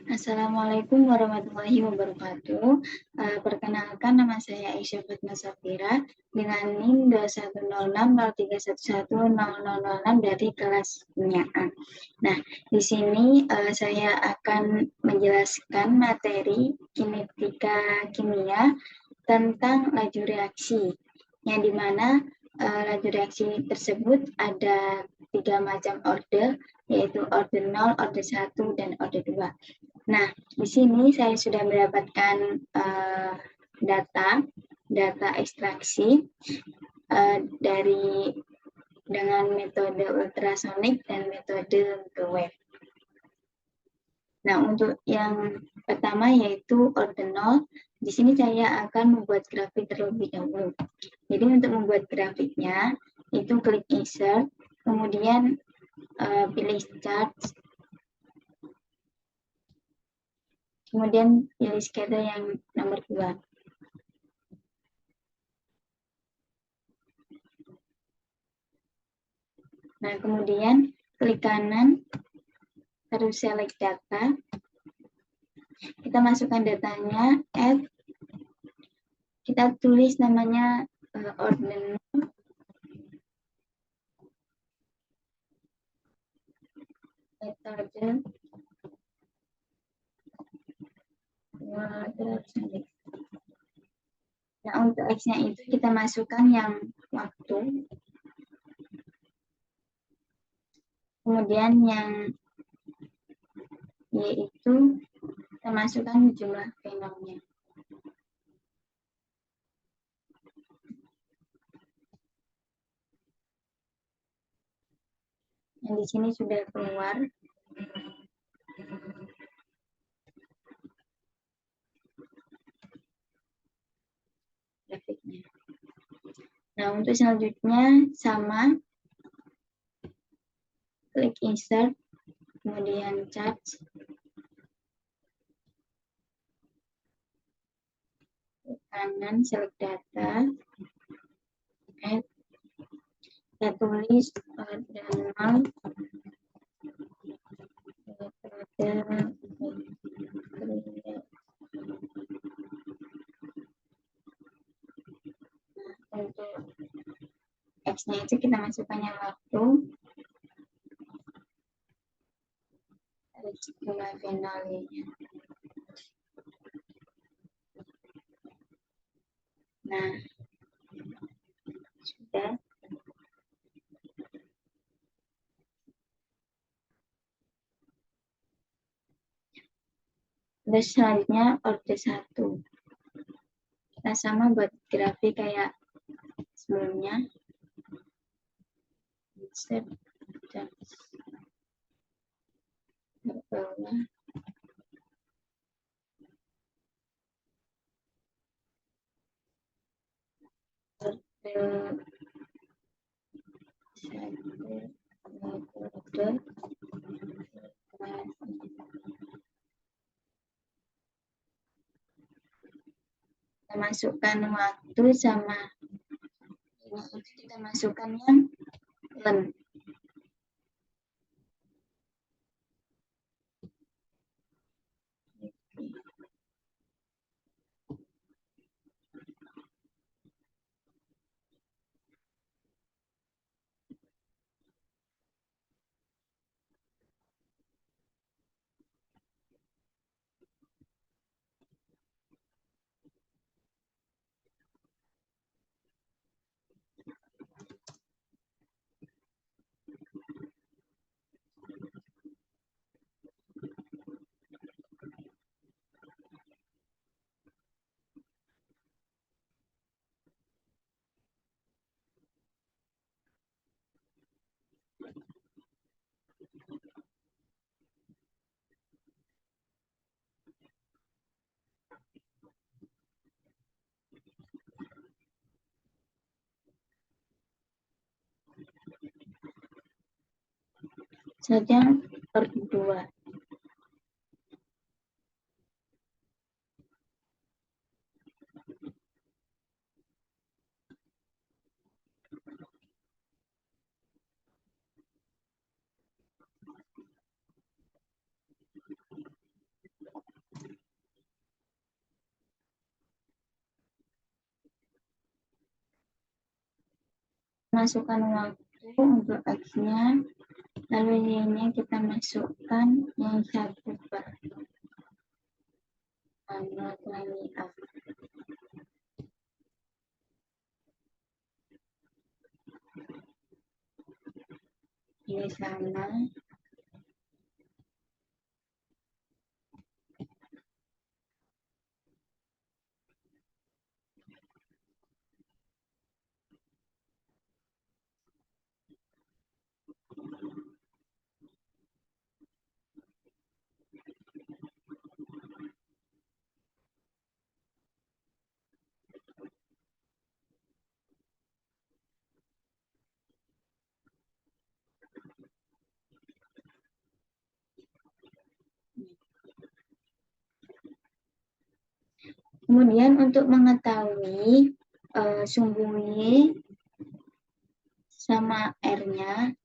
Assalamualaikum warahmatullahi wabarakatuh. Perkenalkan, nama saya Aisyah Fatma Safira dengan NIM 210603110006 dari kelas kimia A. Nah, di sini saya akan menjelaskan materi kinetika kimia tentang laju reaksi, yang dimana laju reaksi tersebut ada 3 macam orde, yaitu orde 0, orde 1, dan orde 2. Nah, di sini saya sudah mendapatkan data ekstraksi dengan metode ultrasonik dan metode microwave. Nah, untuk yang pertama yaitu orde 0, di sini saya akan membuat grafik terlebih dahulu. Jadi untuk membuat grafiknya, itu klik insert, kemudian pilih chart, kemudian pilih scatter yang nomor 2. Nah, kemudian klik kanan, terus select data. Kita masukkan datanya, add. Kita tulis namanya orde 0. Metode ultrasonik. Nah, untuk X-nya itu kita masukkan yang waktu. Kemudian yang Y itu kita masukkan jumlah fenolnya. Yang di sini sudah keluar. Grafiknya. Nah, untuk selanjutnya sama. Klik insert, kemudian chart, kanan select data, add, kita tulis orde 0, untuk X-nya itu kita masukkan yang waktu, jumlah fenolnya. Nah, sudah. Terus selanjutnya orde 1. Kita sama buat grafik kayak sebelumnya. Insert, chart, ke bawah. Orde 1, kita masukkan waktu sama ini itu kita masukkan yang lem. Saja orde 2. masukkan waktu untuk X-nya, lalu Y-nya kita masukkan yang 1/. Lalu up. Ini sama. Kemudian untuk mengetahui sumbu Y sama R-nya,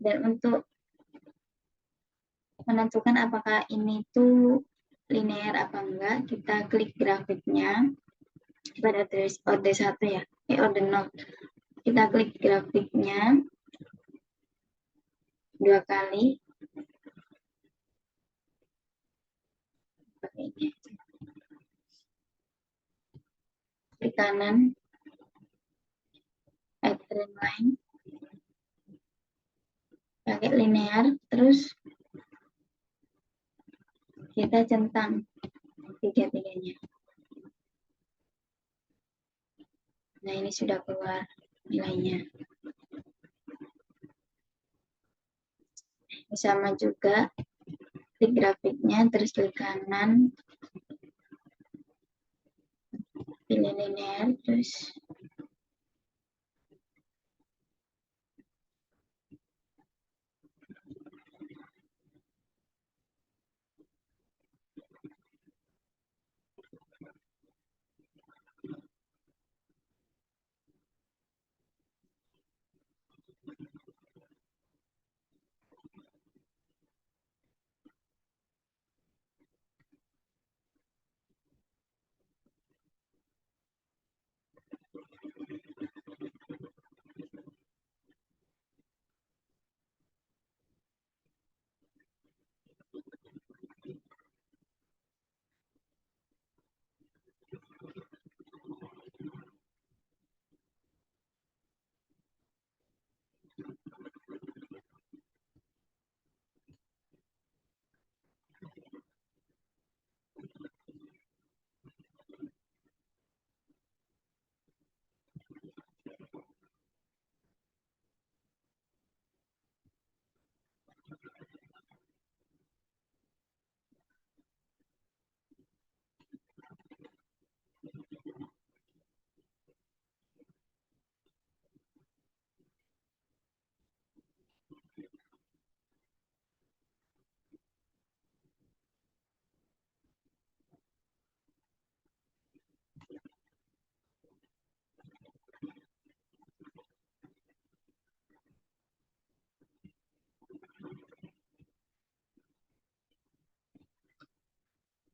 dan untuk menentukan apakah ini tuh linear apa enggak, kita klik grafiknya pada order 1 ya, order 0. Kita klik grafiknya 2 kali. Pakai ini. Klik kanan, add trend line, pakai linear, terus kita centang tiga-tiganya. Nah, ini sudah keluar nilainya. Sama juga, klik grafiknya, terus klik kanan, pilih linear, terus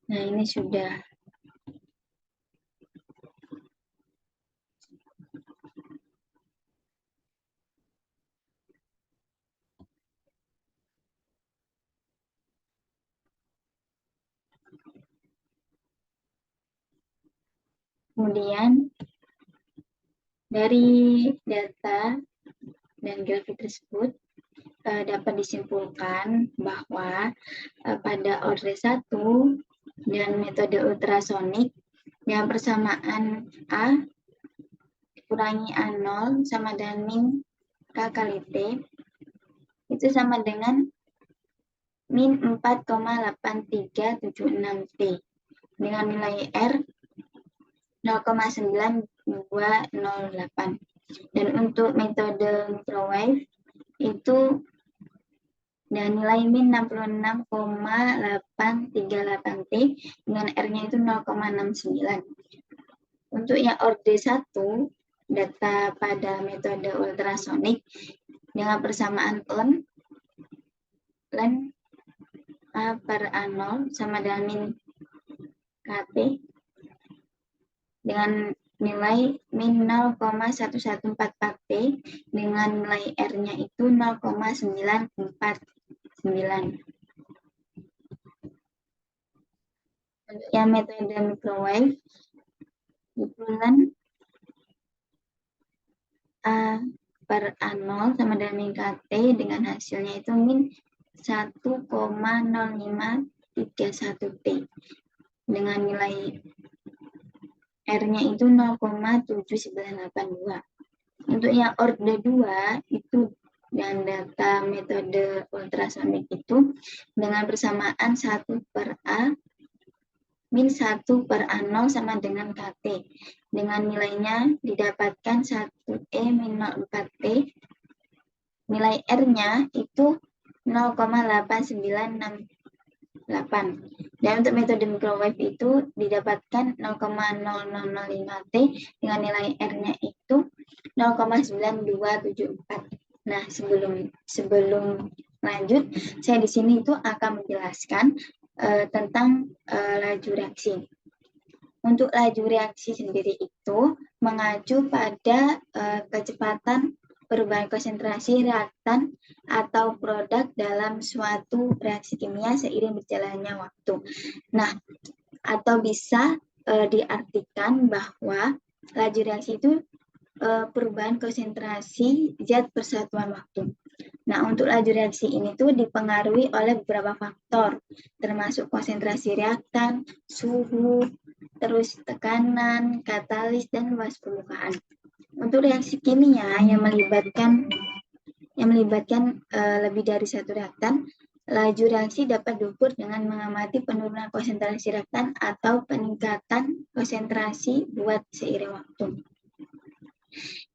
nah ini sudah. Kemudian dari data dan grafik tersebut dapat disimpulkan bahwa pada order 1 dan metode ultrasonik yang persamaan A kurangi A0 sama dengan min K kali T itu sama dengan min 4,8376 T dengan nilai R 0,9208. Dan untuk metode microwave itu dan nilai min 66,838 T dengan R-nya itu 0,69. Untuk yang order 1, data pada metode ultrasonik dengan persamaan ln A per A0 sama dengan min KT dengan nilai min 0,1144 T dengan nilai R-nya itu 0,949. Untuk yang metode microwave, bulan A per A0 sama dengan min KT dengan hasilnya itu min 1,0531 T dengan nilai R-nya itu 0,7982. Untuk yang orde 2 itu dan data metode ultrasonik itu dengan persamaan 1 per A min 1 per A0 sama dengan KT. Dengan nilainya didapatkan 1E min 04T. Nilai R-nya itu 0,8968. Dan untuk metode microwave itu didapatkan 0,0005T dengan nilai R-nya itu 0,9274. Nah, sebelum lanjut, saya di sini itu akan menjelaskan tentang laju reaksi. Untuk laju reaksi sendiri itu mengacu pada kecepatan perubahan konsentrasi reaktan atau produk dalam suatu reaksi kimia seiring berjalannya waktu. Nah, atau bisa diartikan bahwa laju reaksi itu perubahan konsentrasi zat persatuan waktu. Nah, untuk laju reaksi ini tuh dipengaruhi oleh beberapa faktor, termasuk konsentrasi reaktan, suhu, terus tekanan, katalis, dan luas permukaan. Untuk reaksi kimia yang melibatkan lebih dari satu reaktan, laju reaksi dapat diukur dengan mengamati penurunan konsentrasi reaktan atau peningkatan konsentrasi buat seiring waktu.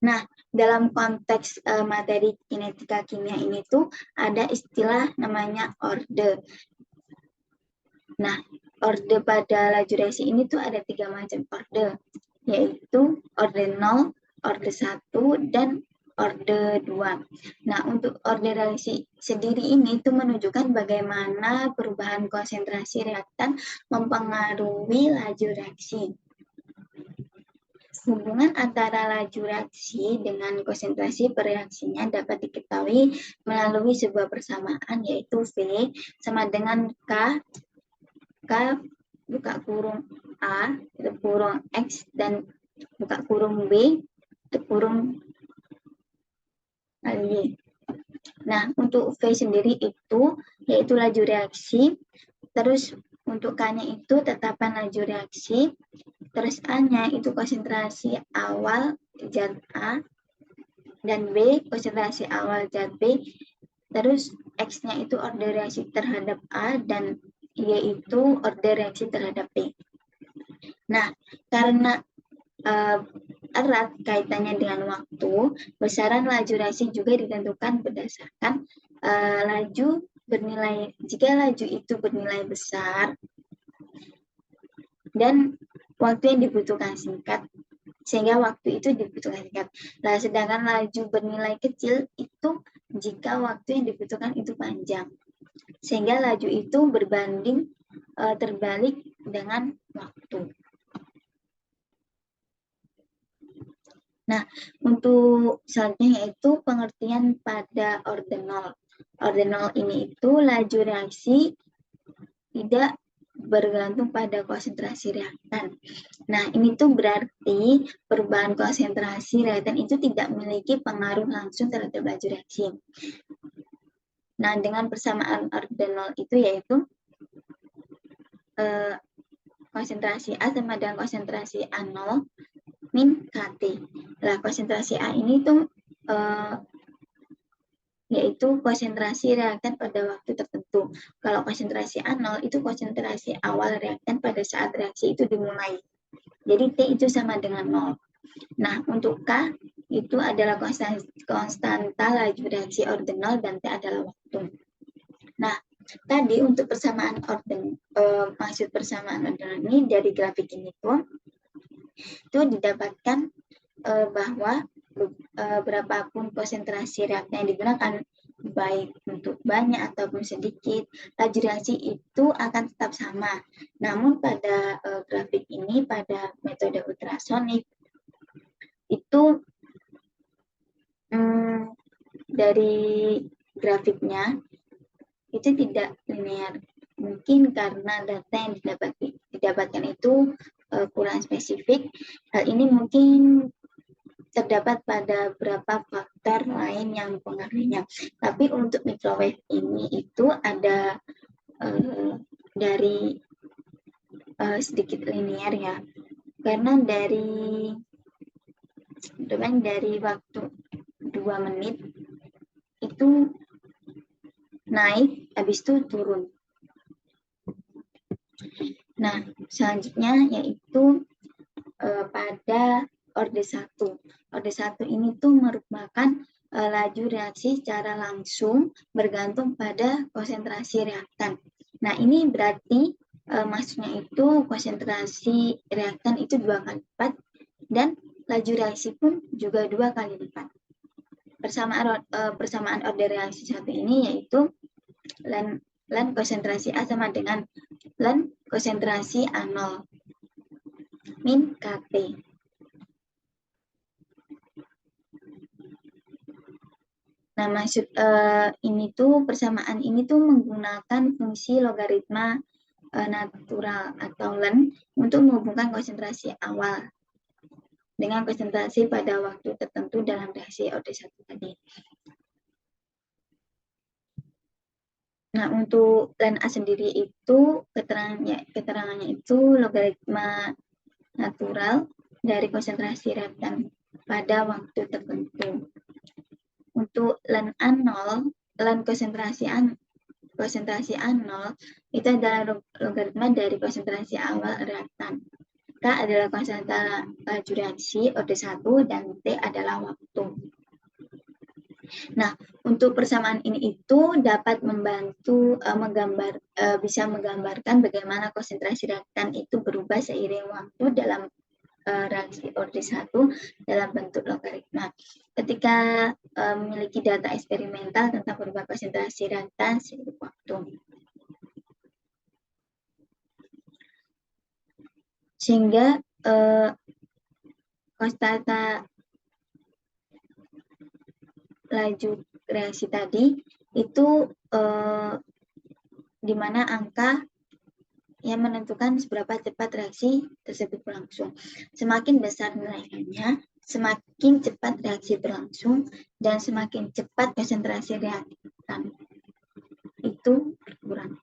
Nah, dalam konteks materi kinetika kimia ini tuh ada istilah namanya orde. Nah, orde pada laju reaksi ini tuh ada 3 macam orde, yaitu orde 0, orde 1, dan orde 2. Nah, untuk orde reaksi sendiri ini tuh menunjukkan bagaimana perubahan konsentrasi reaktan mempengaruhi laju reaksi. Hubungan antara laju reaksi dengan konsentrasi pereaksinya dapat diketahui melalui sebuah persamaan, yaitu V sama dengan K buka kurung A, itu kurung X, dan buka kurung B, itu kurung Y. Nah, untuk V sendiri itu, yaitu laju reaksi, terus untuk K-nya itu tetapan laju reaksi, terus A-nya itu konsentrasi awal zat A, dan B konsentrasi awal zat B, terus X-nya itu order reaksi terhadap A, dan Y itu order reaksi terhadap B. Nah, karena erat kaitannya dengan waktu, besaran laju reaksi juga ditentukan berdasarkan jika laju itu bernilai besar dan waktu yang dibutuhkan singkat, sehingga waktu itu dibutuhkan singkat. Nah, sedangkan laju bernilai kecil itu jika waktu yang dibutuhkan itu panjang, sehingga laju itu berbanding terbalik dengan waktu. Nah, untuk selanjutnya yaitu pengertian pada orde 0. Orde 0 ini itu laju reaksi tidak bergantung pada konsentrasi reaktan. Nah, ini tuh berarti perubahan konsentrasi reaktan itu tidak memiliki pengaruh langsung terhadap laju reaksi. Nah, dengan persamaan orde 0 itu yaitu konsentrasi A sama dengan konsentrasi A0 min KT. Nah, konsentrasi A ini tuh yaitu konsentrasi reaktan pada waktu tertentu. Kalau konsentrasi A0 itu konsentrasi awal reaktan pada saat reaksi itu dimulai. Jadi T itu sama dengan 0. Nah, untuk K itu adalah konstanta laju reaksi orde 0 dan T adalah waktu. Nah, tadi untuk persamaan orde, maksud persamaan orde ini dari grafik ini pun itu didapatkan bahwa berapapun konsentrasi reaktan yang digunakan, baik untuk banyak ataupun sedikit, laju reaksi itu akan tetap sama. Namun pada grafik ini, pada metode ultrasonik itu dari grafiknya itu tidak linear. Mungkin karena data yang didapatkan itu kurang spesifik. Hal ini mungkin terdapat pada beberapa faktor lain yang mempengaruhinya. Tapi untuk microwave ini itu ada dari sedikit linear ya. Karena dari waktu 2 menit itu naik, habis itu turun. Nah, selanjutnya yaitu pada orde 1. Orde 1 ini tuh merupakan laju reaksi secara langsung bergantung pada konsentrasi reaktan. Nah, ini berarti maksudnya itu konsentrasi reaktan itu 2 kali lipat dan laju reaksi pun juga 2 kali lipat. Persamaan orde reaksi satu ini yaitu ln konsentrasi A sama dengan ln konsentrasi A0 min Kp. Nah, maksud ini tuh persamaan ini tuh menggunakan fungsi logaritma natural atau ln untuk menghubungkan konsentrasi awal dengan konsentrasi pada waktu tertentu dalam reaksi orde 1 tadi. Nah, untuk ln A sendiri itu keterangannya itu logaritma natural dari konsentrasi reaktan pada waktu tertentu. Untuk ln A0, ln konsentrasi A0 itu adalah logaritma dari konsentrasi awal reaktan. K adalah konstanta laju reaksi orde 1 dan T adalah waktu. Nah, untuk persamaan ini itu dapat membantu bisa menggambarkan bagaimana konsentrasi reaktan itu berubah seiring waktu dalam reaksi orde 1 dalam bentuk logaritma. Ketika memiliki data eksperimental tentang perubahan konsentrasi reaktan seiring waktu. Sehingga konstanta laju reaksi tadi itu di mana angka yang menentukan seberapa cepat reaksi tersebut berlangsung. Semakin besar nilainya, semakin cepat reaksi berlangsung dan semakin cepat konsentrasi reaktan itu berkurang.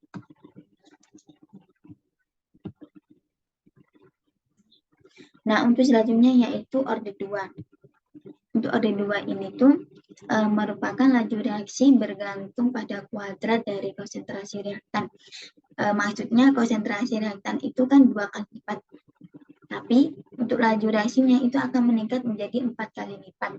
Nah, untuk selanjutnya yaitu orde 2. Untuk orde 2 ini tuh merupakan laju reaksi bergantung pada kuadrat dari konsentrasi reaktan. Maksudnya konsentrasi reaktan itu kan 2 kali lipat. Tapi untuk laju reaksinya itu akan meningkat menjadi 4 kali lipat.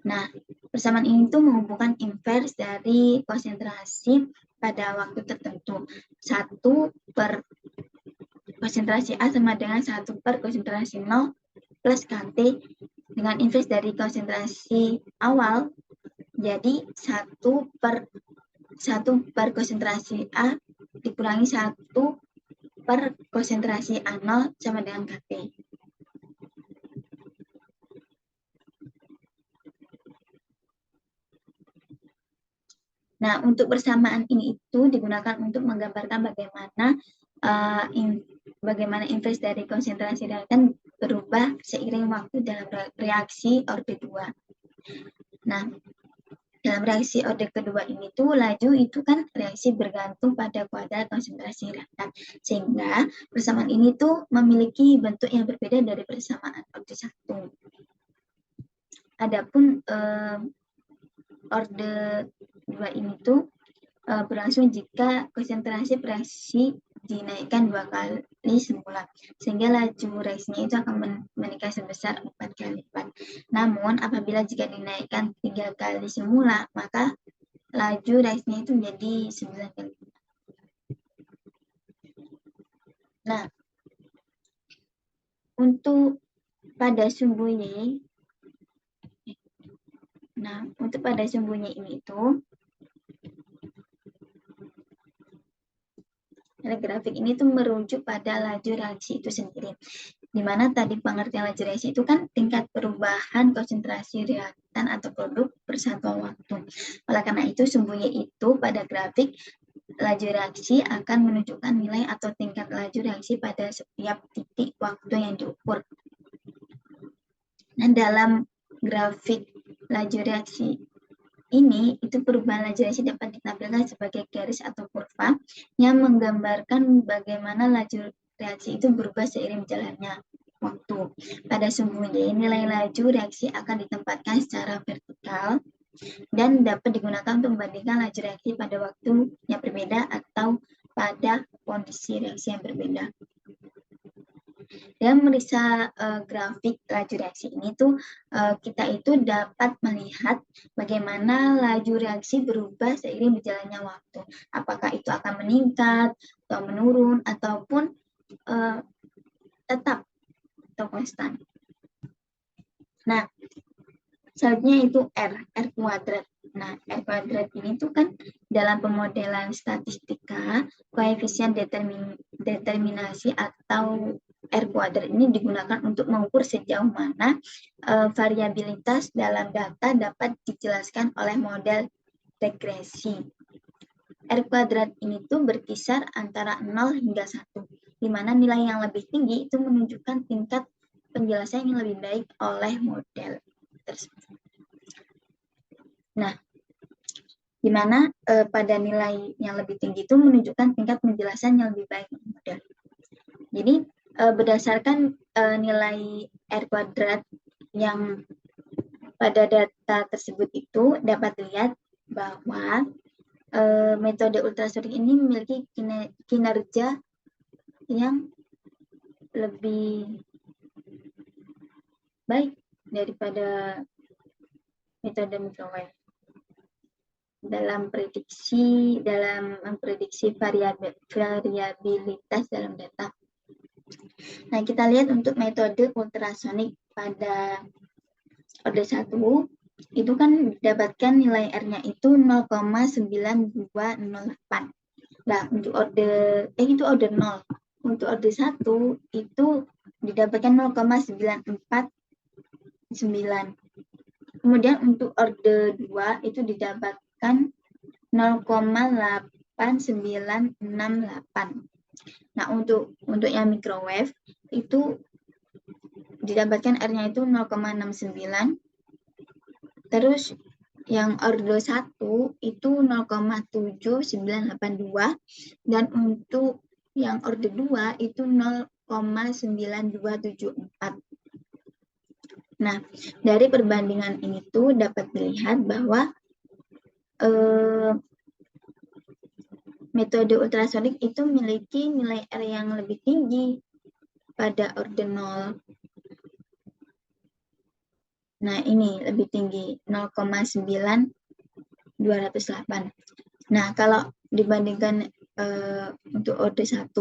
Nah, persamaan ini tuh menghubungkan invers dari konsentrasi pada waktu tertentu. 1 per konsentrasi A sama dengan 1 per konsentrasi 0 plus Kt dengan invers dari konsentrasi awal jadi 1 per konsentrasi A dikurangi 1 per konsentrasi A0 sama dengan Kt. Nah, untuk persamaan ini itu digunakan untuk menggambarkan bagaimana invers dari konsentrasi reaktan berubah seiring waktu dalam reaksi orde 2. Nah, dalam reaksi orde kedua ini tuh laju itu kan reaksi bergantung pada kuadrat konsentrasi reaktan. Sehingga persamaan ini tuh memiliki bentuk yang berbeda dari persamaan orde 1. Adapun orde 2 ini tuh berlangsung jika konsentrasi reaksi dinaikkan 2 kali semula, sehingga laju reaksinya itu akan meningkat sebesar 4 kali lipat. Namun, apabila jika dinaikkan 3 kali semula, maka laju reaksinya itu menjadi 9 kali lipat. Nah, untuk pada sumbu Y, ini itu grafik ini tuh merujuk pada laju reaksi itu sendiri. Di mana tadi pengertian laju reaksi itu kan tingkat perubahan konsentrasi reaktan atau produk persatuan waktu. Oleh karena itu, sumbernya itu pada grafik laju reaksi akan menunjukkan nilai atau tingkat laju reaksi pada setiap titik waktu yang diukur. Nah, dalam grafik laju reaksi ini, itu perubahan laju reaksi dapat ditampilkan sebagai garis atau kurva yang menggambarkan bagaimana laju reaksi itu berubah seiring jalannya waktu. Pada sumbernya, nilai laju reaksi akan ditempatkan secara vertikal dan dapat digunakan untuk membandingkan laju reaksi pada waktu yang berbeda atau pada kondisi reaksi yang berbeda. Dengan meriksa grafik laju reaksi ini tuh kita itu dapat melihat bagaimana laju reaksi berubah seiring berjalannya waktu. Apakah itu akan meningkat atau menurun ataupun tetap atau konstan. Nah, selanjutnya itu R kuadrat. Nah, R kuadrat ini tuh kan dalam pemodelan statistika, koefisien determinasi atau R kuadrat ini digunakan untuk mengukur sejauh mana variabilitas dalam data dapat dijelaskan oleh model regresi. R kuadrat ini tuh berkisar antara 0 hingga 1, di mana nilai yang lebih tinggi itu menunjukkan tingkat penjelasan yang lebih baik oleh model tersebut. Nah, di mana pada nilai yang lebih tinggi itu menunjukkan tingkat penjelasan yang lebih baik model. Jadi berdasarkan nilai R kuadrat yang pada data tersebut itu dapat dilihat bahwa metode ultrasonik ini memiliki kinerja yang lebih baik daripada metode microwave dalam memprediksi variabilitas dalam data. Nah, kita lihat untuk metode ultrasonik pada orde 1 itu kan didapatkan nilai R-nya itu 0,9208. Nah, untuk orde 0. Untuk orde 1 itu didapatkan 0,949. Kemudian untuk orde 2 itu didapatkan 0,8968. Nah, untuk yang microwave itu didapatkan R-nya itu 0,69. Terus yang orde 1 itu 0,7982 dan untuk yang orde 2 itu 0,9274. Nah, dari perbandingan ini tuh dapat dilihat bahwa metode ultrasonik itu memiliki nilai R yang lebih tinggi pada orde 0. Nah, ini lebih tinggi 0,9208. Nah, kalau dibandingkan untuk orde 1,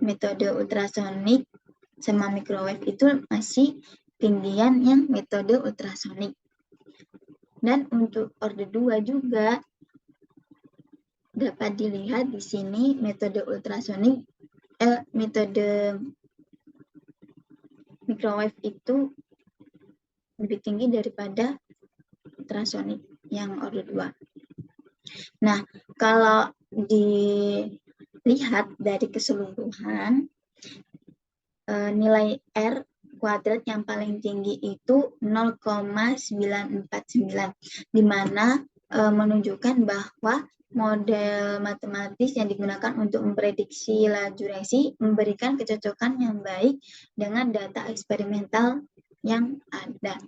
metode ultrasonik sama microwave itu masih tinggian yang metode ultrasonik. Dan untuk orde 2 juga dapat dilihat di sini metode ultrasonik, metode microwave itu lebih tinggi daripada ultrasonik yang orde 2. Nah, kalau dilihat dari keseluruhan, nilai R kuadrat yang paling tinggi itu 0,949, di mana menunjukkan bahwa model matematis yang digunakan untuk memprediksi laju reaksi memberikan kecocokan yang baik dengan data eksperimental yang ada.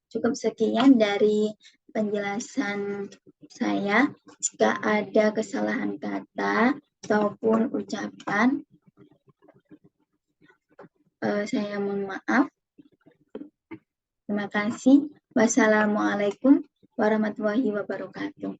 Cukup sekian dari penjelasan saya. Jika ada kesalahan kata ataupun ucapan, saya mohon maaf. Terima kasih. Wassalamualaikum warahmatullahi wabarakatuh.